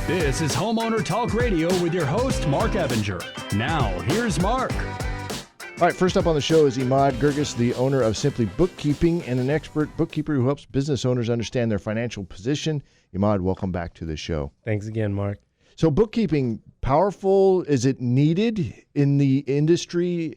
This is Homeowner Talk Radio with your host, Mark Evinger. Now, here's Mark. All right, first up on the show is Imad Gurgis, the owner of Simply Bookkeeping and an expert bookkeeper who helps business owners understand their financial position. Imad, welcome back to the show. Thanks again, Mark. So bookkeeping, powerful? Is it needed in the industry?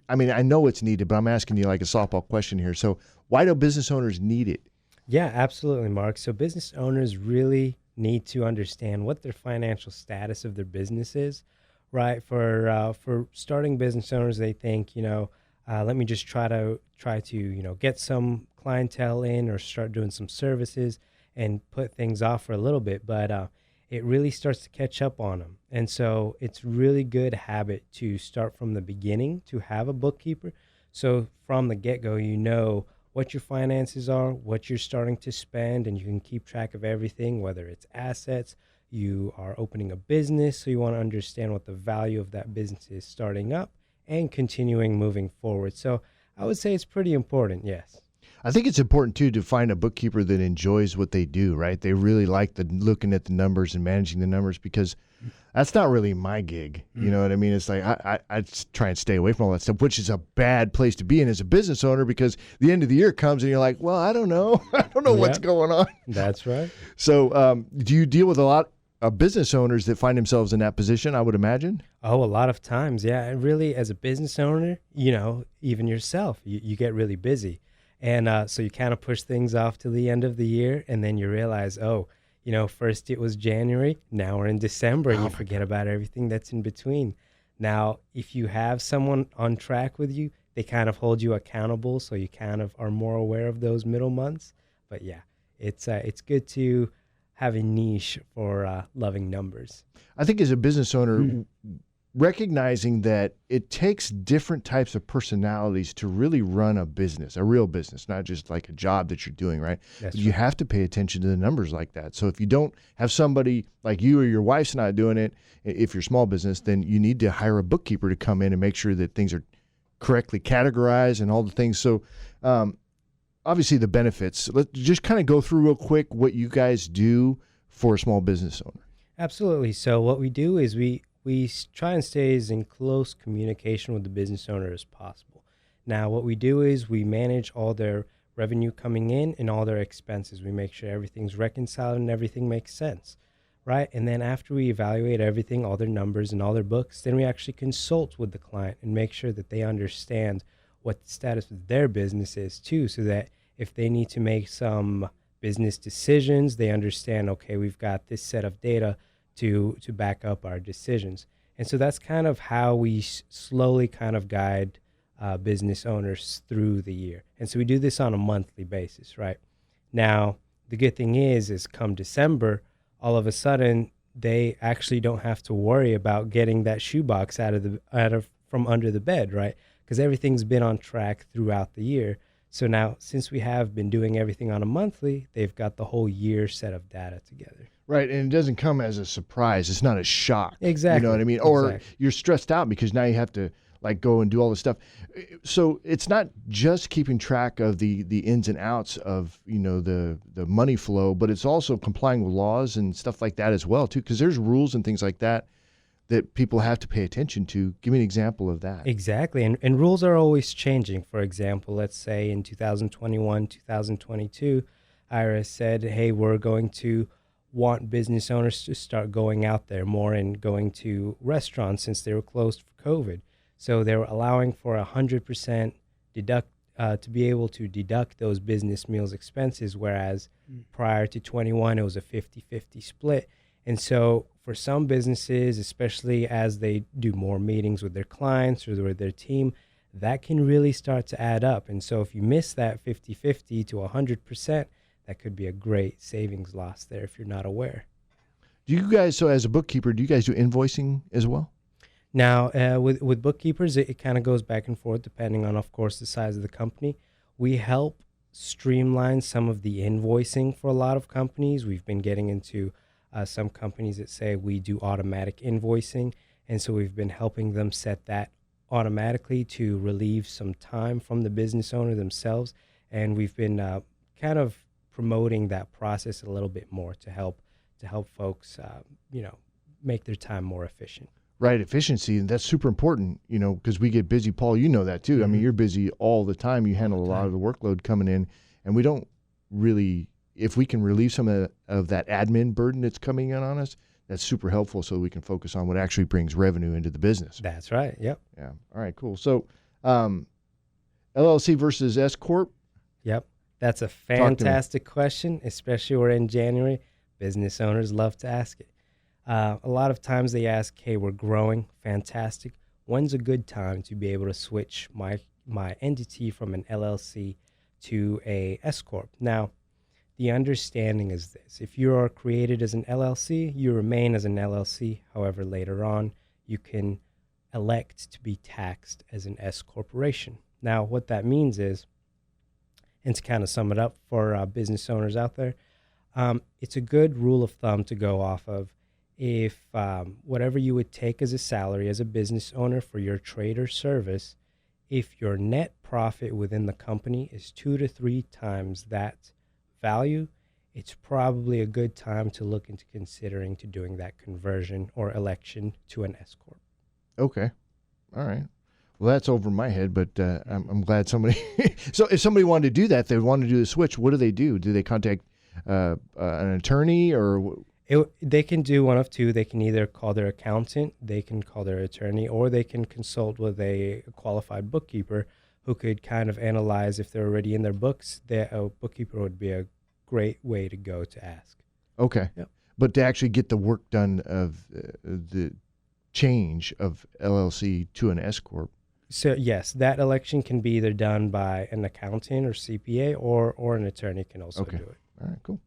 I know it's needed, but I'm asking you like a softball question here. So why do business owners need it? Yeah, absolutely, Mark. So business owners really need to understand what their financial status of their business is, right? For starting business owners, they think, let me just try to get some clientele in or start doing some services and put things off for a little bit, but it really starts to catch up on them. And so it's really good habit to start from the beginning to have a bookkeeper. So from the get-go, you know what your finances are, what you're starting to spend, and you can keep track of everything, whether it's assets, you are opening a business, so you want to understand what the value of that business is starting up and continuing moving forward. So I would say it's pretty important, yes. I think it's important, too, to find a bookkeeper that enjoys what they do, right? They really like looking at the numbers and managing the numbers, because that's not really my gig. You know what I mean? It's like I try and stay away from all that stuff, which is a bad place to be in as a business owner, because the end of the year comes and you're like, well, I don't know. I don't know what's going on. That's right. So do you deal with a lot of business owners that find themselves in that position, I would imagine? Oh, a lot of times, yeah. And really, as a business owner, even yourself, you get really busy. And so you kind of push things off to the end of the year, and then you realize, first it was January, now we're in December, and you forget about everything that's in between. Now, if you have someone on track with you, they kind of hold you accountable, so you kind of are more aware of those middle months. But yeah, it's good to have a niche for loving numbers. I think as a business owner, recognizing that it takes different types of personalities to really run a business, a real business, not just like a job that you're doing, right? That's You right. have to pay attention to the numbers like that. So if you don't have somebody like you or your wife's not doing it, if you're a small business, then you need to hire a bookkeeper to come in and make sure that things are correctly categorized and all the things. So obviously the benefits. Let's just kind of go through real quick what you guys do for a small business owner. Absolutely. So what we do is we try and stay as in close communication with the business owner as possible. Now, what we do is we manage all their revenue coming in and all their expenses. We make sure everything's reconciled and everything makes sense, right? And then after we evaluate everything, all their numbers and all their books, then we actually consult with the client and make sure that they understand what the status of their business is too, so that if they need to make some business decisions, they understand, okay, we've got this set of data to back up our decisions. And so that's kind of how we slowly kind of guide business owners through the year. And so we do this on a monthly basis, right? Now, the good thing is come December, all of a sudden, they actually don't have to worry about getting that shoebox from under the bed, right? Because everything's been on track throughout the year. So now, since we have been doing everything on a monthly, they've got the whole year set of data together. Right, and it doesn't come as a surprise. It's not a shock. Exactly. You know what I mean? Or Exactly. you're stressed out because now you have to like go and do all this stuff. So it's not just keeping track of the ins and outs of, the money flow, but it's also complying with laws and stuff like that as well, too, because there's rules and things like that people have to pay attention to. Give me an example of that. Exactly. And rules are always changing. For example, let's say in 2021, 2022, IRS said, hey, we're going to want business owners to start going out there more and going to restaurants since they were closed for COVID. So they were allowing for 100% to be able to deduct those business meals expenses, whereas prior to 21, it was a 50-50 split. And so for some businesses, especially as they do more meetings with their clients or with their team, that can really start to add up. And so if you miss that 50-50 to 100%, that could be a great savings loss there if you're not aware. Do you guys, so as a bookkeeper, do you guys do invoicing as well? Now, with bookkeepers, it kind of goes back and forth depending on, of course, the size of the company. We help streamline some of the invoicing for a lot of companies. We've been getting into some companies that say we do automatic invoicing, and so we've been helping them set that automatically to relieve some time from the business owner themselves, and we've been kind of promoting that process a little bit more to help to help folks, make their time more efficient. Right, efficiency, and that's super important, because we get busy. Paul, you know that too. I mean, you're busy all the time. You handle a lot of the workload coming in, and we don't really, if we can relieve some of that admin burden that's coming in on us, that's super helpful so we can focus on what actually brings revenue into the business. That's right. Yep. Yeah. All right, cool. So LLC versus S Corp? Yep. That's a fantastic question, especially we're in January. Business owners love to ask it. A lot of times they ask, hey, we're growing, fantastic. When's a good time to be able to switch my entity from an LLC to a S Corp? Now, the understanding is this. If you are created as an LLC, you remain as an LLC. However, later on, you can elect to be taxed as an S corporation. Now, what that means is, and to kind of sum it up for business owners out there, it's a good rule of thumb to go off of. If whatever you would take as a salary as a business owner for your trade or service, if your net profit within the company is 2 to 3 times that value, it's probably a good time to look into considering to doing that conversion or election to an S Corp. Okay. All right. Well, that's over my head, but I'm glad somebody. So if somebody wanted to do that, they want to do the switch, what do? Do they contact an attorney or? They can do one of two. They can either call their accountant, they can call their attorney, or they can consult with a qualified bookkeeper who could kind of analyze if they're already in their books. A bookkeeper would be a great way to go to ask. Okay. Yep. But to actually get the work done of the change of LLC to an S Corp. So yes, that election can be either done by an accountant or CPA or an attorney can also do it. All right, cool.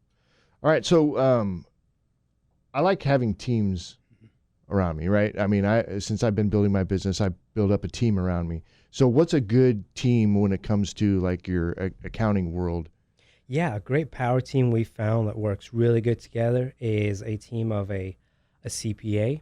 All right, so I like having teams around me, right? I mean, since I've been building my business, I build up a team around me. So what's a good team when it comes to like your accounting world? Yeah, a great power team we found that works really good together is a team of a CPA,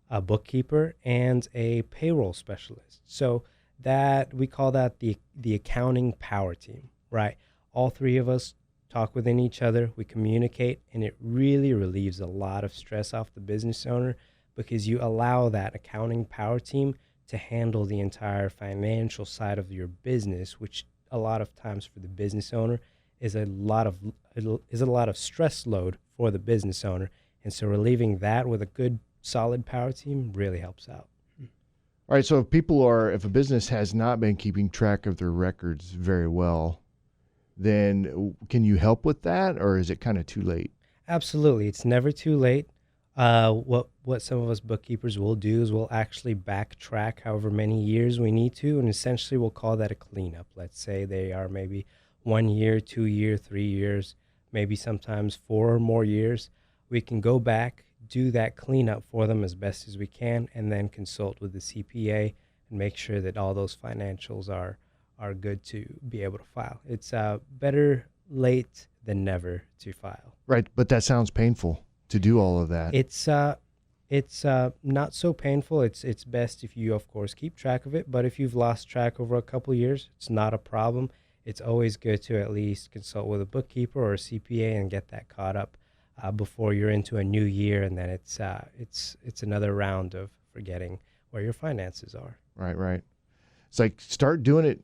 a bookkeeper, and a payroll specialist. So that we call that the accounting power team, right? All three of us talk within each other, we communicate, and it really relieves a lot of stress off the business owner because you allow that accounting power team to handle the entire financial side of your business, which a lot of times for the business owner is a lot of stress load for the business owner. And so relieving that with a good solid power team really helps out. All right, so if a business has not been keeping track of their records very well, then can you help with that, or is it kind of too late? Absolutely. It's never too late. What some of us bookkeepers will do is we'll actually backtrack however many years we need to, and essentially we'll call that a cleanup. Let's say they are maybe 1 year, 2 year, 3 years, maybe sometimes 4 or more years. We can go back, do that cleanup for them as best as we can, and then consult with the CPA and make sure that all those financials are good to be able to file. It's better late than never to file. Right, but that sounds painful to do all of that. It's not so painful. It's best if you, of course, keep track of it. But if you've lost track over a couple of years, it's not a problem. It's always good to at least consult with a bookkeeper or a CPA and get that caught up before you're into a new year, and then it's another round of forgetting where your finances are. Right. It's like start doing it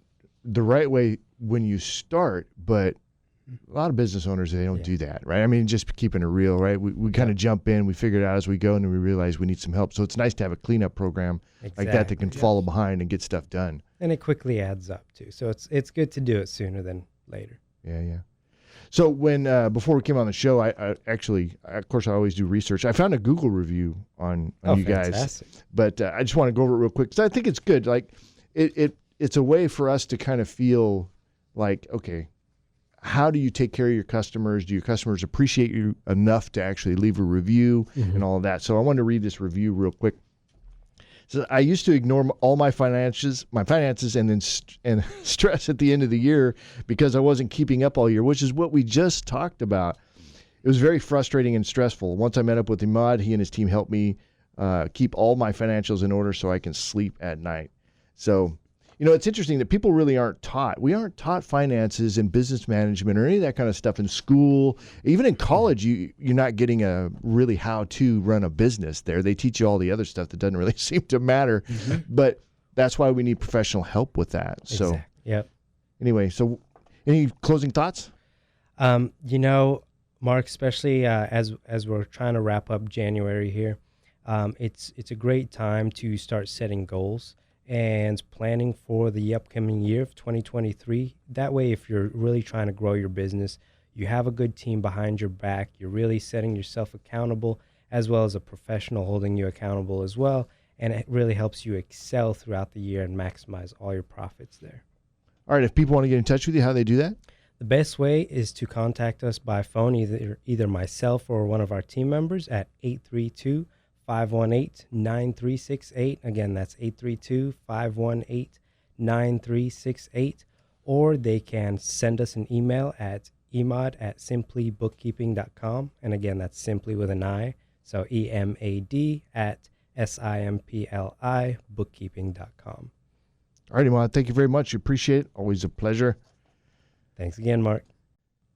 the right way when you start, but a lot of business owners, they don't do that, right? I mean, just keeping it real, right? We kind of jump in, we figure it out as we go, and then we realize we need some help. So it's nice to have a cleanup program like that can follow behind and get stuff done. And it quickly adds up too. So it's good to do it sooner than later. Yeah. So when before we came on the show, I actually, of course, I always do research. I found a Google review on you fantastic. guys, but I just want to go over it real quick because I think it's good. Like it's a way for us to kind of feel like, okay, how do you take care of your customers? Do your customers appreciate you enough to actually leave a review and all of that? So I wanted to read this review real quick. So I used to ignore all my finances, and then stress at the end of the year because I wasn't keeping up all year, which is what we just talked about. It was very frustrating and stressful. Once I met up with Imad, he and his team helped me keep all my financials in order so I can sleep at night. So it's interesting that people really aren't taught. We aren't taught finances and business management or any of that kind of stuff in school. Even in college, you're not getting a really how to run a business there. They teach you all the other stuff that doesn't really seem to matter. But that's why we need professional help with that. So, Exactly. Yep. anyway, so any closing thoughts? Mark, especially as we're trying to wrap up January here, it's a great time to start setting goals and planning for the upcoming year of 2023. That way, if you're really trying to grow your business, you have a good team behind your back. You're really setting yourself accountable, as well as a professional holding you accountable as well. And it really helps you excel throughout the year and maximize all your profits there. All right, if people want to get in touch with you, how do they do that? The best way is to contact us by phone, either myself or one of our team members at 832-518-9368. Again, that's 832-518-9368. Or they can send us an email at emad@simplybookkeeping.com. And again, that's simply with an I. So EMAD@SIMPLI bookkeeping.com. All right, Emad, thank you very much. Appreciate it. Always a pleasure. Thanks again, Mark.